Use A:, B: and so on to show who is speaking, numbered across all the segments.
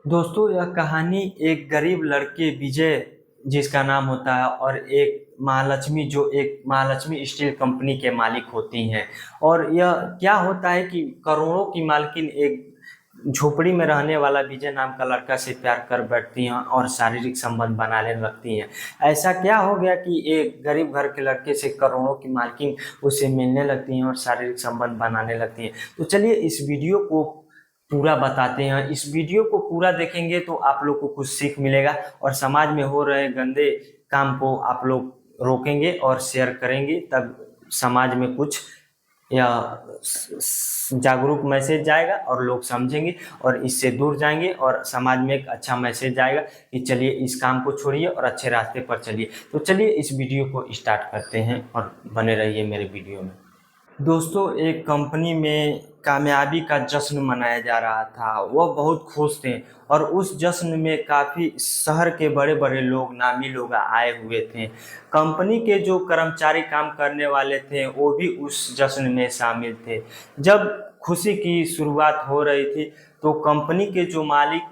A: दोस्तों, यह कहानी एक गरीब लड़के विजय जिसका नाम होता है और एक महालक्ष्मी जो एक महालक्ष्मी स्टील कंपनी के मालिक होती हैं। और यह क्या होता है कि करोड़ों की मालकिन एक झोपड़ी में रहने वाला विजय नाम का लड़का से प्यार कर बैठती हैं और शारीरिक संबंध बनाने लगती हैं। ऐसा क्या हो गया कि एक गरीब घर के लड़के से करोड़ों की मालकिन उससे मिलने लगती हैं और शारीरिक संबंध बनाने लगती हैं। तो चलिए इस वीडियो को पूरा बताते हैं। इस वीडियो को पूरा देखेंगे तो आप लोग को कुछ सीख मिलेगा और समाज में हो रहे गंदे काम को आप लोग रोकेंगे और शेयर करेंगे, तब समाज में कुछ या जागरूक मैसेज जाएगा और लोग समझेंगे और इससे दूर जाएंगे और समाज में एक अच्छा मैसेज जाएगा कि चलिए इस काम को छोड़िए और अच्छे रास्ते पर चलिए। तो चलिए इस वीडियो को स्टार्ट करते हैं और बने रहिए मेरे वीडियो में। दोस्तों, एक कंपनी में कामयाबी का जश्न मनाया जा रहा था। वह बहुत खुश थे और उस जश्न में काफ़ी शहर के बड़े बड़े लोग, नामी लोग आए हुए थे। कंपनी के जो कर्मचारी काम करने वाले थे वो भी उस जश्न में शामिल थे। जब खुशी की शुरुआत हो रही थी तो कंपनी के जो मालिक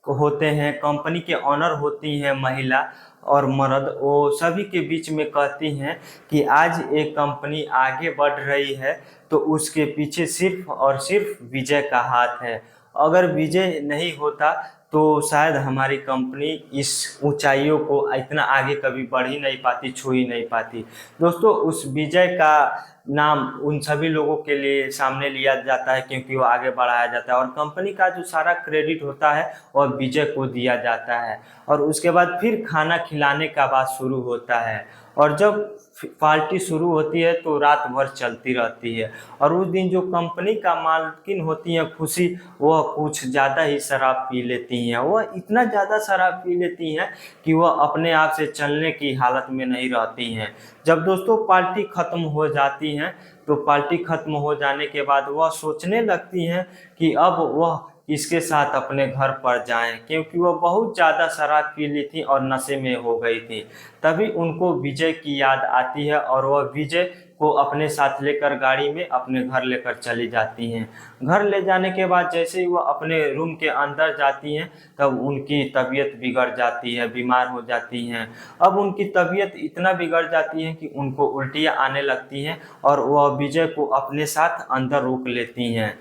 A: होते हैं, कंपनी के ऑनर होती हैं महिला और मर्द, वो सभी के बीच में कहती हैं कि आज एक कंपनी आगे बढ़ रही है तो उसके पीछे सिर्फ और सिर्फ विजय का हाथ है। अगर विजय नहीं होता तो शायद हमारी कंपनी इस ऊंचाइयों को इतना आगे कभी बढ़ ही नहीं पाती, छू ही नहीं पाती। दोस्तों, उस विजय का नाम उन सभी लोगों के लिए सामने लिया जाता है क्योंकि वो आगे बढ़ाया जाता है और कंपनी का जो सारा क्रेडिट होता है वह विजय को दिया जाता है। और उसके बाद फिर खाना खिलाने का बात शुरू होता है और जब पार्टी शुरू होती है तो रात भर चलती रहती है। और उस दिन जो कंपनी का मालकिन होती है खुशी, वह कुछ ज़्यादा ही शराब पी लेती हैं। वह इतना ज़्यादा शराब पी लेती हैं कि वह अपने आप से चलने की हालत में नहीं रहती हैं। जब दोस्तों पार्टी ख़त्म हो जाती हैं तो पार्टी ख़त्म हो जाने के बाद वह सोचने लगती हैं कि अब वह किसके साथ अपने घर पर जाएं, क्योंकि वह बहुत ज़्यादा शराब पी ली थी और नशे में हो गई थी। तभी उनको विजय की याद आती है और वह विजय को अपने साथ लेकर गाड़ी में अपने घर लेकर चली जाती हैं। घर ले जाने के बाद जैसे ही वह अपने रूम के अंदर जाती हैं तब उनकी तबीयत बिगड़ जाती है, बीमार हो जाती हैं। अब उनकी तबीयत इतना बिगड़ जाती है कि उनको उल्टियाँ आने लगती हैं और वह विजय को अपने साथ अंदर रोक लेती हैं।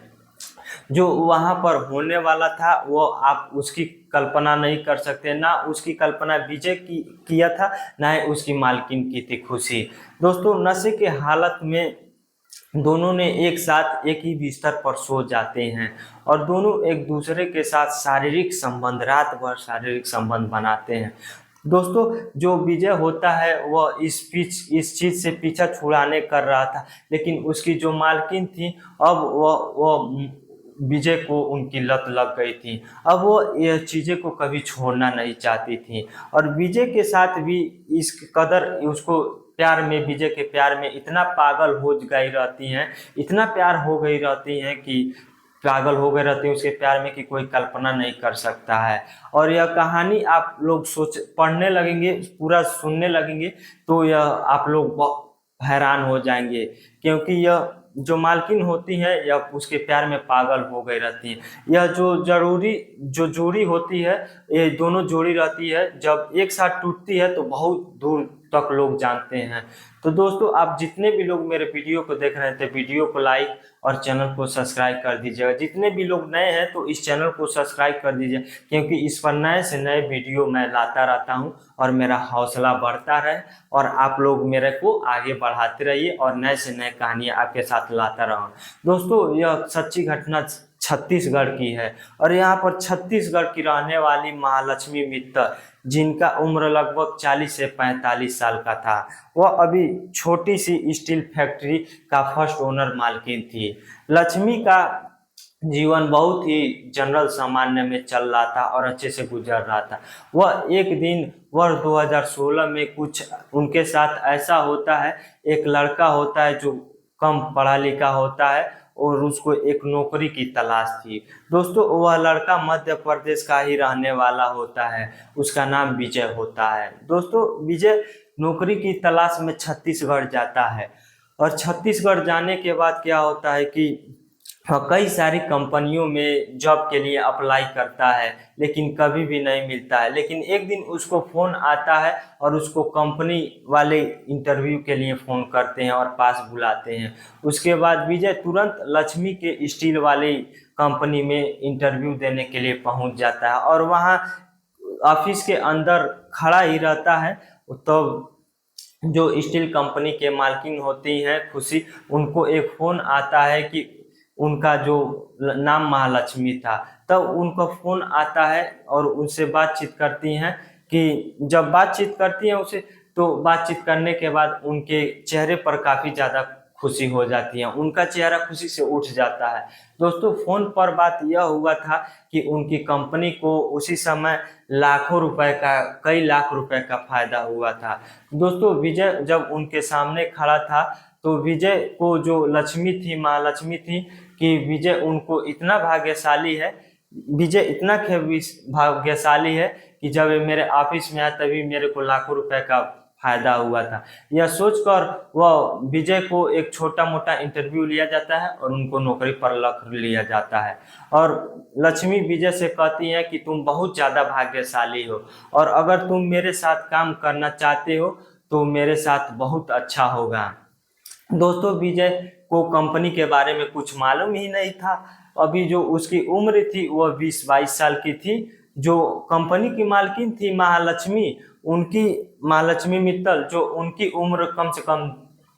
A: जो वहाँ पर होने वाला था वो आप उसकी कल्पना नहीं कर सकते। ना उसकी कल्पना विजय की किया था, ना ही उसकी मालकिन की थी खुशी। दोस्तों, नशे के हालत में दोनों ने एक साथ एक ही बिस्तर पर सो जाते हैं और दोनों एक दूसरे के साथ शारीरिक संबंध, रात भर शारीरिक संबंध बनाते हैं। दोस्तों, जो विजय होता है वह इस चीज़ से पीछा छुड़ाने कर रहा था, लेकिन उसकी जो मालकिन थी अब वह विजय को उनकी लत लग गई थी। अब वो यह चीज़ें को कभी छोड़ना नहीं चाहती थी और विजय के साथ भी इस कदर उसको प्यार में, विजय के प्यार में इतना पागल हो गई रहती हैं, इतना प्यार हो गई रहती हैं कि पागल हो गए रहते हैं उसके प्यार में कि कोई कल्पना नहीं कर सकता है। और यह कहानी आप लोग सोच पढ़ने लगेंगे, पूरा सुनने लगेंगे तो यह आप लोग हैरान हो जाएंगे, क्योंकि यह जो मालकिन होती है यह उसके प्यार में पागल हो गई रहती है। यह जो जोड़ी होती है, ये दोनों जोड़ी रहती है, जब एक साथ टूटती है तो बहुत दूर तक लोग जानते हैं। तो दोस्तों, आप जितने भी लोग मेरे वीडियो को देख रहे थे, वीडियो को लाइक और चैनल को सब्सक्राइब कर दीजिएगा। जितने भी लोग नए हैं तो इस चैनल को सब्सक्राइब कर दीजिए, क्योंकि इस पर नए से नए वीडियो मैं लाता रहता हूं और मेरा हौसला बढ़ता रहे और आप लोग मेरे को आगे बढ़ाते रहिए और नए से नए कहानियाँ आपके साथ लाता रहूं। दोस्तों, यह सच्ची घटना छत्तीसगढ़ की है और यहाँ पर छत्तीसगढ़ की रहने वाली महालक्ष्मी मित्तर, जिनका उम्र लगभग 40 से 45 साल का था, वह अभी छोटी सी स्टील फैक्ट्री का फर्स्ट ओनर मालकिन थी। लक्ष्मी का जीवन बहुत ही जनरल सामान्य में चल रहा था और अच्छे से गुजर रहा था। वह एक दिन वर्ष 2016 में कुछ उनके साथ ऐसा होता है, एक लड़का होता है जो कम पढ़ा लिखा होता है और उसको एक नौकरी की तलाश थी। दोस्तों, वह लड़का मध्य प्रदेश का ही रहने वाला होता है, उसका नाम विजय होता है। दोस्तों, विजय नौकरी की तलाश में छत्तीसगढ़ जाता है और छत्तीसगढ़ जाने के बाद क्या होता है कि हाँ, कई सारी कंपनियों में जॉब के लिए अप्लाई करता है, लेकिन कभी भी नहीं मिलता है। लेकिन एक दिन उसको फ़ोन आता है और उसको कंपनी वाले इंटरव्यू के लिए फ़ोन करते हैं और पास बुलाते हैं। उसके बाद विजय तुरंत लक्ष्मी के स्टील वाली कंपनी में इंटरव्यू देने के लिए पहुंच जाता है और वहाँ ऑफिस के अंदर खड़ा ही रहता है। तो जो स्टील कंपनी के मालकिन होती हैं खुशी, उनको एक फ़ोन आता है कि उनका जो नाम महालक्ष्मी था। तब उनका फ़ोन आता है और उनसे बातचीत करती हैं कि जब बातचीत करती हैं उसे, तो बातचीत करने के बाद उनके चेहरे पर काफ़ी ज़्यादा खुशी हो जाती है, उनका चेहरा खुशी से उठ जाता है। दोस्तों फ़ोन पर बात यह हुआ था कि उनकी कंपनी को उसी समय लाखों रुपए का, कई लाख रुपए का फायदा हुआ था। दोस्तों विजय जब उनके सामने खड़ा था, तो विजय को जो लक्ष्मी थी, महालक्ष्मी थी, कि विजय उनको इतना भाग्यशाली है, विजय इतना भाग्यशाली है कि जब ये मेरे ऑफिस में आया तभी मेरे को लाखों रुपए का फायदा हुआ था। यह सोचकर वह विजय को एक छोटा मोटा इंटरव्यू लिया जाता है और उनको नौकरी पर रख लिया जाता है। और लक्ष्मी विजय से कहती है कि तुम बहुत ज़्यादा भाग्यशाली हो और अगर तुम मेरे साथ काम करना चाहते हो तो मेरे साथ बहुत अच्छा होगा। दोस्तों विजय को कंपनी के बारे में कुछ मालूम ही नहीं था। अभी जो उसकी उम्र थी वह 20-22 साल की थी। जो कंपनी की मालकिन थी महालक्ष्मी, उनकी महालक्ष्मी मित्तल, जो उनकी उम्र कम से कम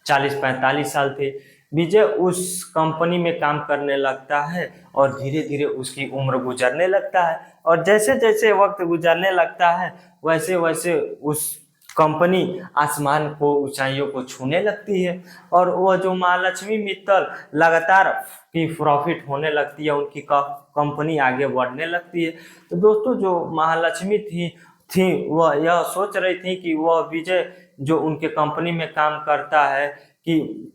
A: 40-45 साल थी। विजय उस कंपनी में काम करने लगता है और धीरे धीरे उसकी उम्र गुजरने लगता है और जैसे जैसे वक्त गुजरने लगता है वैसे वैसे उस कंपनी आसमान को, ऊंचाइयों को छूने लगती है और वह जो महालक्ष्मी मित्तल लगातार की प्रॉफिट होने लगती है, उनकी कंपनी आगे बढ़ने लगती है। तो दोस्तों जो महालक्ष्मी थी वह यह सोच रही थी कि वह विजय जो उनके कंपनी में काम करता है, कि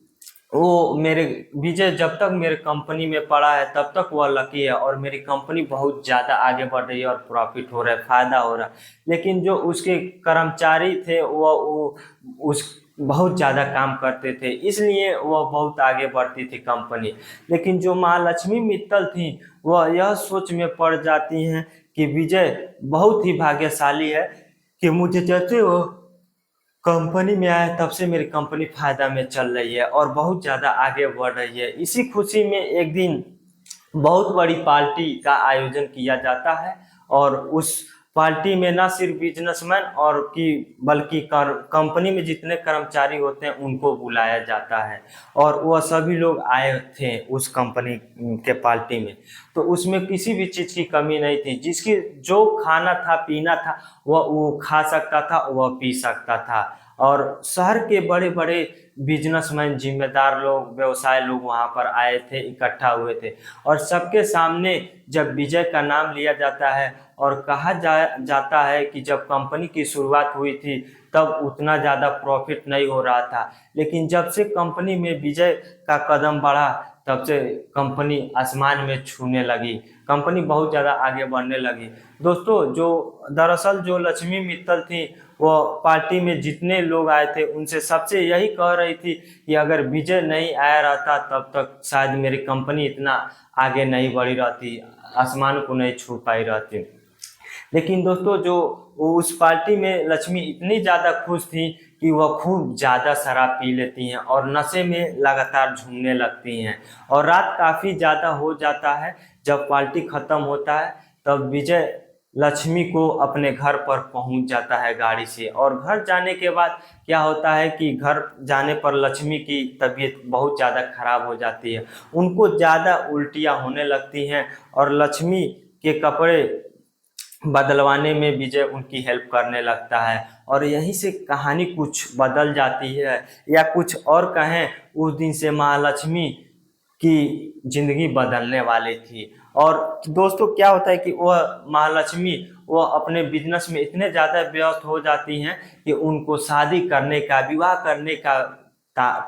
A: वो मेरे विजय जब तक मेरे कंपनी में पड़ा है तब तक वह लकी है और मेरी कंपनी बहुत ज़्यादा आगे बढ़ रही है और प्रॉफिट हो रहा है, फायदा हो रहा है। लेकिन जो उसके कर्मचारी थे वो उस बहुत ज़्यादा काम करते थे, इसलिए वह बहुत आगे बढ़ती थी कंपनी। लेकिन जो महालक्ष्मी मित्तल थी वह यह सोच में पड़ जाती हैं कि विजय बहुत ही भाग्यशाली है कि मुझे जैसे वो कंपनी में आया तब से मेरी कंपनी फायदा में चल रही है और बहुत ज़्यादा आगे बढ़ रही है। इसी खुशी में एक दिन बहुत बड़ी पार्टी का आयोजन किया जाता है और उस पार्टी में न सिर्फ बिजनेसमैन और की बल्कि कंपनी में जितने कर्मचारी होते हैं उनको बुलाया जाता है और वह सभी लोग आए थे उस कंपनी के पार्टी में। तो उसमें किसी भी चीज़ की कमी नहीं थी, जिसकी जो खाना था पीना था वह वो खा सकता था, वह पी सकता था। और शहर के बड़े बड़े बिजनेसमैन, जिम्मेदार लोग, व्यवसाय लोग वहाँ पर आए थे, इकट्ठा हुए थे और सबके सामने जब विजय का नाम लिया जाता है और कहा जाता है कि जब कंपनी की शुरुआत हुई थी तब उतना ज़्यादा प्रॉफिट नहीं हो रहा था, लेकिन जब से कंपनी में विजय का कदम बढ़ा तब से कंपनी आसमान में छूने लगी, कंपनी बहुत ज़्यादा आगे बढ़ने लगी। दोस्तों जो दरअसल जो लक्ष्मी मित्तल थी वो पार्टी में जितने लोग आए थे उनसे सबसे यही कह रही थी कि अगर विजय नहीं आया रहता तब तक शायद मेरी कंपनी इतना आगे नहीं बढ़ी रहती, आसमान को नहीं छू पाई रहती। लेकिन दोस्तों जो उस पार्टी में लक्ष्मी इतनी ज़्यादा खुश थी कि वह खूब ज़्यादा शराब पी लेती हैं और नशे में लगातार झूमने लगती हैं और रात काफ़ी ज़्यादा हो जाता है। जब पार्टी ख़त्म होता है तब विजय लक्ष्मी को अपने घर पर पहुंच जाता है गाड़ी से और घर जाने के बाद क्या होता है कि घर जाने पर लक्ष्मी की तबीयत बहुत ज़्यादा खराब हो जाती है, उनको ज़्यादा उल्टियाँ होने लगती हैं और लक्ष्मी के कपड़े बदलवाने में विजय उनकी हेल्प करने लगता है और यहीं से कहानी कुछ बदल जाती है, या कुछ और कहें उस दिन से महालक्ष्मी की जिंदगी बदलने वाली थी। और दोस्तों क्या होता है कि वह महालक्ष्मी वह अपने बिजनेस में इतने ज़्यादा व्यस्त हो जाती हैं कि उनको शादी करने का, विवाह करने का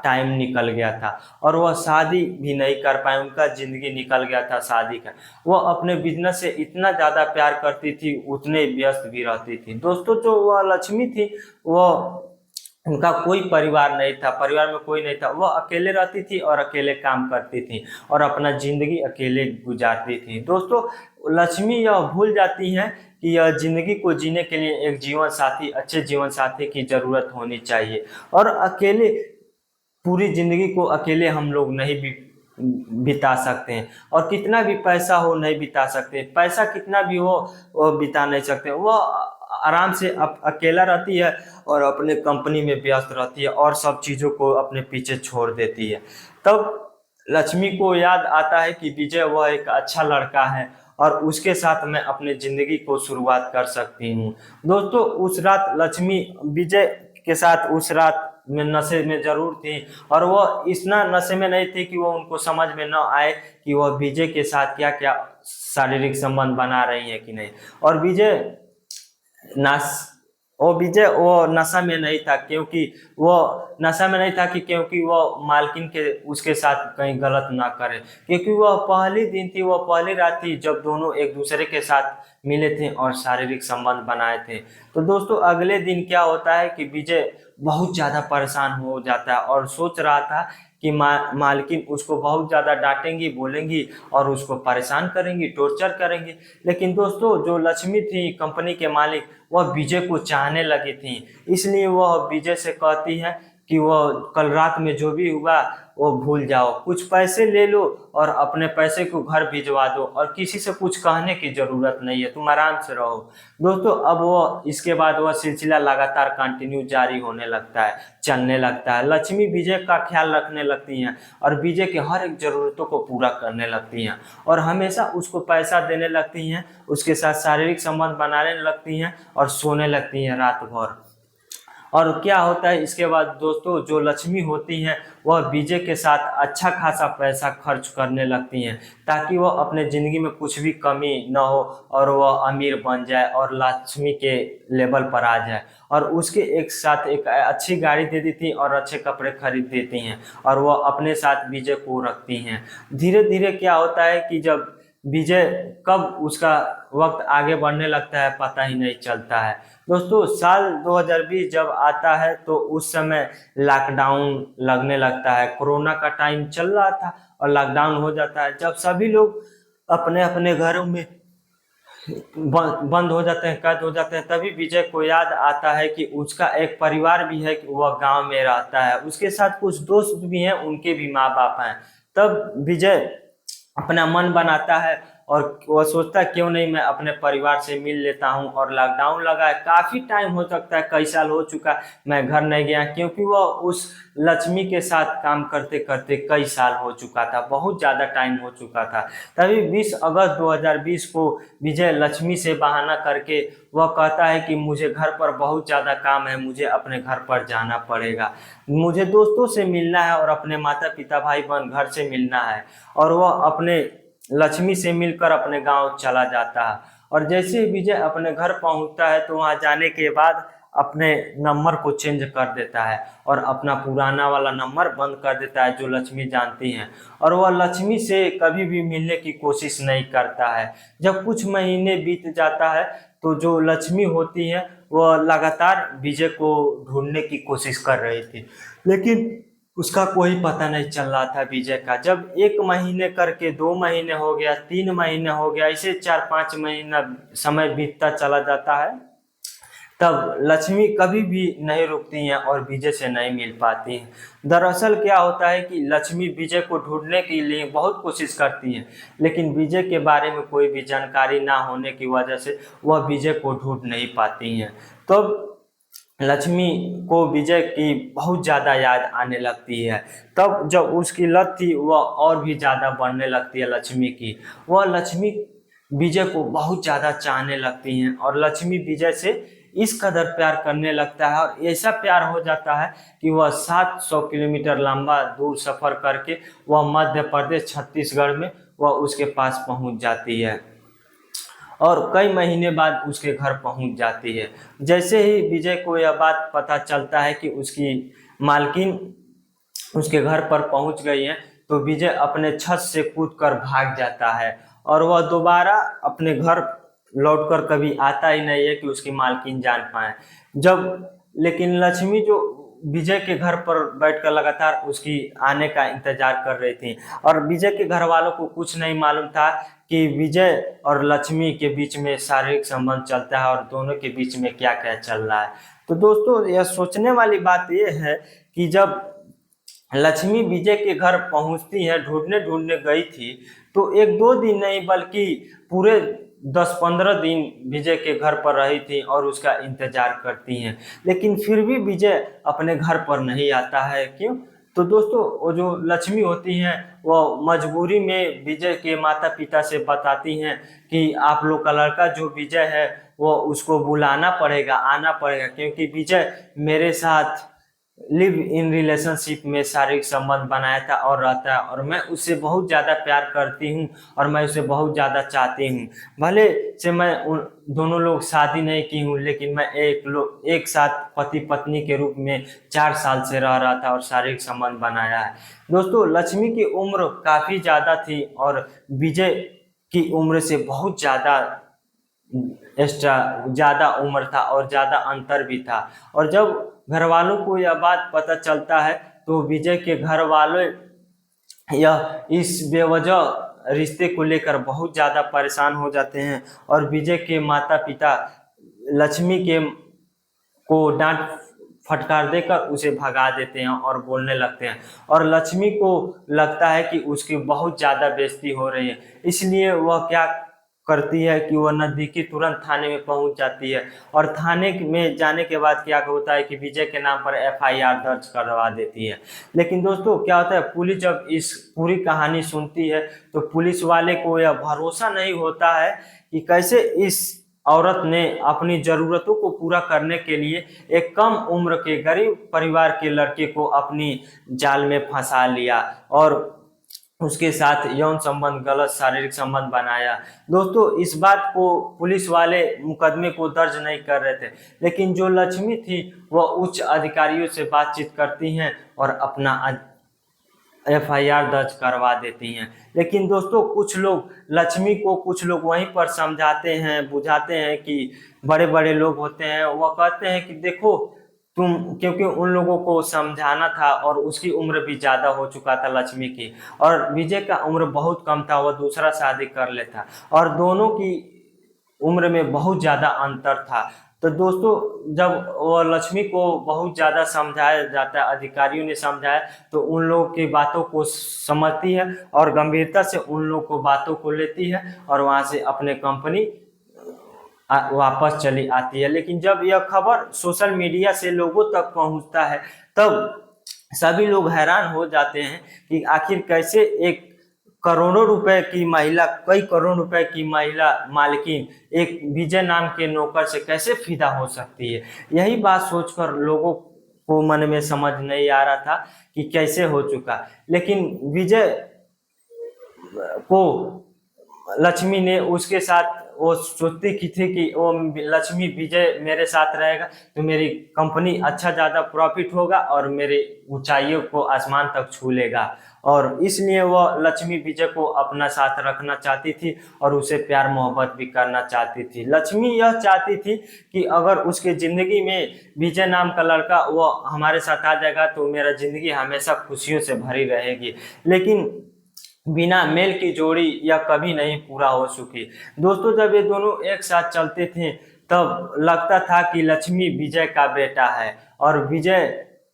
A: टाइम निकल गया था और वह शादी भी नहीं कर पाए, उनका ज़िंदगी निकल गया था शादी का। वह अपने बिजनेस से इतना ज़्यादा प्यार करती थी, उतने व्यस्त भी रहती थी। दोस्तों जो वह लक्ष्मी थी वह उनका कोई परिवार नहीं था, परिवार में कोई नहीं था, वह अकेले रहती थी और अकेले काम करती थी और अपना जिंदगी अकेले गुजारती थी। दोस्तों, लक्ष्मी यह भूल जाती हैं कि यह जिंदगी को जीने के लिए एक जीवन साथी, अच्छे जीवन साथी की जरूरत होनी चाहिए और अकेले पूरी जिंदगी को अकेले हम लोग नहीं बिता सकते हैं और कितना भी पैसा हो नहीं बिता सकते, पैसा कितना भी हो वो बिता नहीं सकते। वो आराम से अकेला रहती है और अपने कंपनी में व्यस्त रहती है और सब चीज़ों को अपने पीछे छोड़ देती है। तब लक्ष्मी को याद आता है कि विजय वह एक अच्छा लड़का है और उसके साथ मैं अपने जिंदगी को शुरुआत कर सकती हूँ। दोस्तों, उस रात लक्ष्मी विजय के साथ उस रात में नशे में जरूर थी और वह इतना नशे में नहीं थी कि वो उनको समझ में न आए कि वह विजय के साथ क्या क्या शारीरिक संबंध बना रही है कि नहीं। और विजय नस वो विजय वो नशा में नहीं था, क्योंकि वो नशा में नहीं था कि क्योंकि वो मालकिन के उसके साथ कहीं गलत ना करे, क्योंकि वह पहली दिन थी, वह पहली रात थी जब दोनों एक दूसरे के साथ मिले थे और शारीरिक संबंध बनाए थे। तो दोस्तों, अगले दिन क्या होता है कि विजय बहुत ज़्यादा परेशान हो जाता है और सोच रहा था कि मालकिन उसको बहुत ज़्यादा डांटेंगी, बोलेंगी और उसको परेशान करेंगी, टॉर्चर करेंगी। लेकिन दोस्तों, जो लक्ष्मी थी कंपनी के मालिक, वह विजय को चाहने लगी थी, इसलिए वह विजय से कहती है कि वह कल रात में जो भी हुआ वो भूल जाओ, कुछ पैसे ले लो और अपने पैसे को घर भिजवा दो और किसी से कुछ कहने की जरूरत नहीं है, तुम आराम से रहो। दोस्तों, अब वो इसके बाद वह सिलसिला लगातार कंटिन्यू जारी होने लगता है, चलने लगता है। लक्ष्मी विजय का ख्याल रखने लगती हैं और विजय के हर एक जरूरतों को पूरा करने लगती हैं और हमेशा उसको पैसा देने लगती हैं, उसके साथ शारीरिक संबंध बनाने लगती हैं और सोने लगती हैं रात भर। और क्या होता है इसके बाद दोस्तों, जो लक्ष्मी होती हैं वह विजय के साथ अच्छा खासा पैसा खर्च करने लगती हैं ताकि वह अपने ज़िंदगी में कुछ भी कमी न हो और वह अमीर बन जाए और लक्ष्मी के लेवल पर आ जाए। और उसके एक साथ एक अच्छी गाड़ी दे देती हैं और अच्छे कपड़े खरीद देती हैं और वह अपने साथ विजय को रखती हैं। धीरे धीरे क्या होता है कि जब विजय कब उसका वक्त आगे बढ़ने लगता है पता ही नहीं चलता है। दोस्तों, साल 2020 जब आता है तो उस समय लॉकडाउन लगने लगता है, कोरोना का टाइम चल रहा था और लॉकडाउन हो जाता है। जब सभी लोग अपने अपने घरों में बंद हो जाते हैं, कैद हो जाते हैं, तभी विजय को याद आता है कि उसका एक परिवार भी है, कि वह गांव में रहता है, उसके साथ कुछ दोस्त भी हैं, उनके भी माँ बाप हैं। तब विजय अपना मन बनाता है और वह सोचता है क्यों नहीं मैं अपने परिवार से मिल लेता हूं। और लॉकडाउन लगा है, काफी टाइम हो सकता है, कई साल हो चुका, मैं घर नहीं गया, क्योंकि वह उस लक्ष्मी के साथ काम करते करते कई साल हो चुका था, बहुत ज्यादा टाइम हो चुका था। तभी 20 अगस्त 2020 को विजय लक्ष्मी से बहाना करके वह कहता है कि मुझे घर पर बहुत ज्यादा काम है, मुझे अपने घर पर जाना पड़ेगा, मुझे दोस्तों से मिलना है और अपने माता पिता भाई बहन घर से मिलना है। और वह अपने लक्ष्मी से मिलकर अपने गांव चला जाता है। और जैसे ही विजय अपने घर पहुंचता है तो वहां जाने के बाद अपने नंबर को चेंज कर देता है और अपना पुराना वाला नंबर बंद कर देता है जो लक्ष्मी जानती हैं। और वह लक्ष्मी से कभी भी मिलने की कोशिश नहीं करता है। जब कुछ महीने बीत जाता है तो जो लक्ष्मी होती है वह लगातार विजय को ढूंढने की कोशिश कर रही थी, लेकिन उसका कोई पता नहीं चल रहा था विजय का। जब 1 महीने करके 2 महीने हो गया, 3 महीने हो गया, ऐसे 4-5 महीना समय बीतता चला जाता है, तब लक्ष्मी कभी भी नहीं रुकती हैं और विजय से नहीं मिल पाती हैं। दरअसल क्या होता है कि लक्ष्मी विजय को ढूंढने के लिए बहुत कोशिश करती हैं, लेकिन विजय के बारे में कोई भी जानकारी ना होने की वजह से वह विजय को ढूंढ नहीं पाती हैं। तो लक्ष्मी को विजय की बहुत ज़्यादा याद आने लगती है। तब जब उसकी लत थी वह और भी ज़्यादा बढ़ने लगती है लक्ष्मी की। वह लक्ष्मी विजय को बहुत ज़्यादा चाहने लगती हैं और लक्ष्मी विजय से इस कदर प्यार करने लगता है और ऐसा प्यार हो जाता है कि वह 700 किलोमीटर लंबा दूर सफ़र करके वह मध्य प्रदेश छत्तीसगढ़ में वह उसके पास पहुंच जाती है और कई महीने बाद उसके घर पहुंच जाती है। जैसे ही विजय को यह बात पता चलता है कि उसकी मालकिन उसके घर पर पहुंच गई है, तो विजय अपने छत से कूदकर भाग जाता है और वह दोबारा अपने घर लौटकर कभी आता ही नहीं है कि उसकी मालकिन जान पाए। जब लेकिन लक्ष्मी जो विजय के घर पर बैठकर लगातार उसकी आने का इंतजार कर रही थी। और विजय के घर वालों को कुछ नहीं मालूम था कि विजय और लक्ष्मी के बीच में शारीरिक संबंध चलता है और दोनों के बीच में क्या क्या चल रहा है। तो दोस्तों यह सोचने वाली बात यह है कि जब लक्ष्मी विजय के घर पहुंचती है, ढूंढने ढूंढने गई थी, तो एक दो दिन नहीं बल्कि पूरे 10-15 दिन विजय के घर पर रही थी और उसका इंतजार करती हैं। लेकिन फिर भी विजय अपने घर पर नहीं आता है। क्यों? तो दोस्तों वो जो लक्ष्मी होती हैं वो मजबूरी में विजय के माता पिता से बताती हैं कि आप लोग का लड़का जो विजय है वो उसको बुलाना पड़ेगा, आना पड़ेगा, क्योंकि विजय मेरे साथ लिव इन रिलेशनशिप में शारीरिक संबंध बनाया था और रहता है, और मैं उससे बहुत ज़्यादा प्यार करती हूँ और मैं उसे बहुत ज़्यादा चाहती हूँ। भले से मैं उन दोनों लोग शादी नहीं की हूँ, लेकिन मैं एक साथ पति पत्नी के रूप में 4 साल से रह रहा था और शारीरिक संबंध बनाया है। दोस्तों लक्ष्मी की उम्र काफ़ी ज़्यादा थी और विजय की उम्र से बहुत ज़्यादा एक्स्ट्रा ज़्यादा उम्र था और ज़्यादा अंतर भी था। और जब घर वालों को यह बात पता चलता है तो विजय के घर वाले यह इस बेवजह रिश्ते को लेकर बहुत ज़्यादा परेशान हो जाते हैं और विजय के माता पिता लक्ष्मी के को डांट फटकार देकर उसे भगा देते हैं और बोलने लगते हैं। और लक्ष्मी को लगता है कि उसकी बहुत ज़्यादा बेइज्जती हो रही है, इसलिए वह क्या करती है कि वह नज़दीकी तुरंत थाने में पहुंच जाती है। और थाने में जाने के बाद क्या होता है कि विजय के नाम पर FIR दर्ज करवा देती है। लेकिन दोस्तों क्या होता है, पुलिस जब इस पूरी कहानी सुनती है तो पुलिस वाले को यह भरोसा नहीं होता है कि कैसे इस औरत ने अपनी ज़रूरतों को पूरा करने के लिए एक कम उम्र के गरीब परिवार के लड़के को अपनी जाल में फंसा लिया और उसके साथ यौन संबंध, गलत शारीरिक संबंध बनाया। दोस्तों इस बात को पुलिस वाले मुकदमे को दर्ज नहीं कर रहे थे, लेकिन जो लक्ष्मी थी वह उच्च अधिकारियों से बातचीत करती हैं और अपना FIR दर्ज करवा देती हैं। लेकिन दोस्तों कुछ लोग लक्ष्मी को, कुछ लोग वहीं पर समझाते हैं, बुझाते हैं कि बड़े बड़े लोग होते हैं, वह कहते हैं कि देखो तुम, क्योंकि उन लोगों को समझाना था और उसकी उम्र भी ज़्यादा हो चुका था लक्ष्मी की, और विजय का उम्र बहुत कम था, वह दूसरा शादी कर लेता और दोनों की उम्र में बहुत ज़्यादा अंतर था। तो दोस्तों जब वह लक्ष्मी को बहुत ज़्यादा समझाया जाता है, अधिकारियों ने समझाया, तो उन लोगों की बातों को समझती है और गंभीरता से उन लोगों को बातों को लेती है और वहाँ से अपने कंपनी वापस चली आती है। लेकिन जब यह खबर सोशल मीडिया से लोगों तक पहुंचता है तब सभी लोग हैरान हो जाते हैं कि आखिर कैसे एक करोड़ों रुपए की महिला, कई करोड़ रुपए की महिला मालकिन एक विजय नाम के नौकर से कैसे फिदा हो सकती है। यही बात सोचकर लोगों को मन में समझ नहीं आ रहा था कि कैसे हो चुका। लेकिन विजय को लक्ष्मी ने उसके साथ, वो सोचती की थी कि वो लक्ष्मी विजय मेरे साथ रहेगा तो मेरी कंपनी अच्छा ज़्यादा प्रॉफिट होगा और मेरी ऊंचाइयों को आसमान तक छू लेगा, और इसलिए वह लक्ष्मी विजय को अपना साथ रखना चाहती थी और उसे प्यार मोहब्बत भी करना चाहती थी। लक्ष्मी यह चाहती थी कि अगर उसके ज़िंदगी में विजय नाम का लड़का वो हमारे साथ आ जाएगा तो मेरा ज़िंदगी हमेशा खुशियों से भरी रहेगी। लेकिन बिना मेल की जोड़ी यह कभी नहीं पूरा हो सकी। दोस्तों जब ये दोनों एक साथ चलते थे तब लगता था कि लक्ष्मी विजय का बेटा है और विजय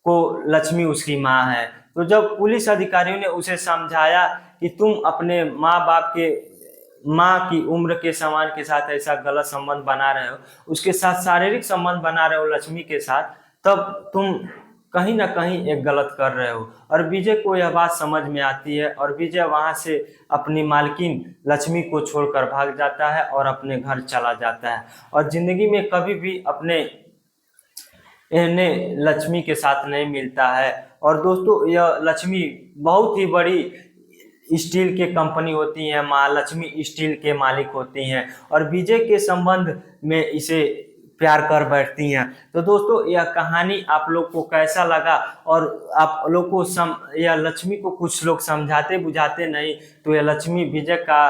A: को लक्ष्मी उसकी माँ है। तो जब पुलिस अधिकारियों ने उसे समझाया कि तुम अपने माँ बाप के, माँ की उम्र के समान के साथ ऐसा गलत संबंध बना रहे हो, उसके साथ शारीरिक संबंध बना रहे हो लक्ष्मी के साथ, तब तुम कहीं ना कहीं एक गलत कर रहे हो। और विजय को यह बात समझ में आती है और विजय वहां से अपनी मालकिन लक्ष्मी को छोड़कर भाग जाता है और अपने घर चला जाता है और जिंदगी में कभी भी अपने इन्हें लक्ष्मी के साथ नहीं मिलता है। और दोस्तों यह लक्ष्मी बहुत ही बड़ी स्टील के कंपनी होती है, महालक्ष्मी स्टील के मालिक होती हैं और विजय के संबंध में इसे प्यार कर बैठती हैं। तो दोस्तों यह कहानी आप लोग को कैसा लगा, और आप लोग को यह लक्ष्मी को कुछ लोग समझाते बुझाते नहीं तो यह लक्ष्मी विजय का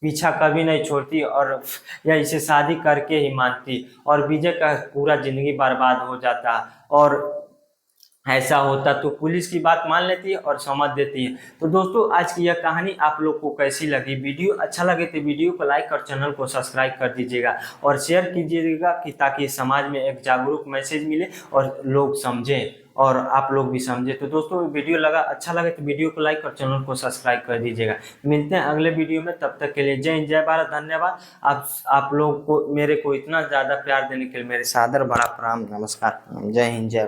A: पीछा कभी नहीं छोड़ती और यह इसे शादी करके ही मानती और विजय का पूरा जिंदगी बर्बाद हो जाता। और ऐसा होता तो पुलिस की बात मान लेती है और समझ देती है। तो दोस्तों आज की यह कहानी आप लोग को कैसी लगी? वीडियो अच्छा लगे तो वीडियो को लाइक और चैनल को सब्सक्राइब कर दीजिएगा और शेयर कीजिएगा कि ताकि समाज में एक जागरूक मैसेज मिले और लोग समझें और आप लोग भी समझे। तो दोस्तों वीडियो अच्छा लगे तो वीडियो को लाइक और चैनल को सब्सक्राइब कर दीजिएगा। मिलते हैं अगले वीडियो में, तब तक के लिए जय हिंद जय भारत, धन्यवाद। आप लोग को मेरे को इतना ज़्यादा प्यार देने के लिए मेरे सादर बड़ा प्रणाम, नमस्कार, जय हिंद जय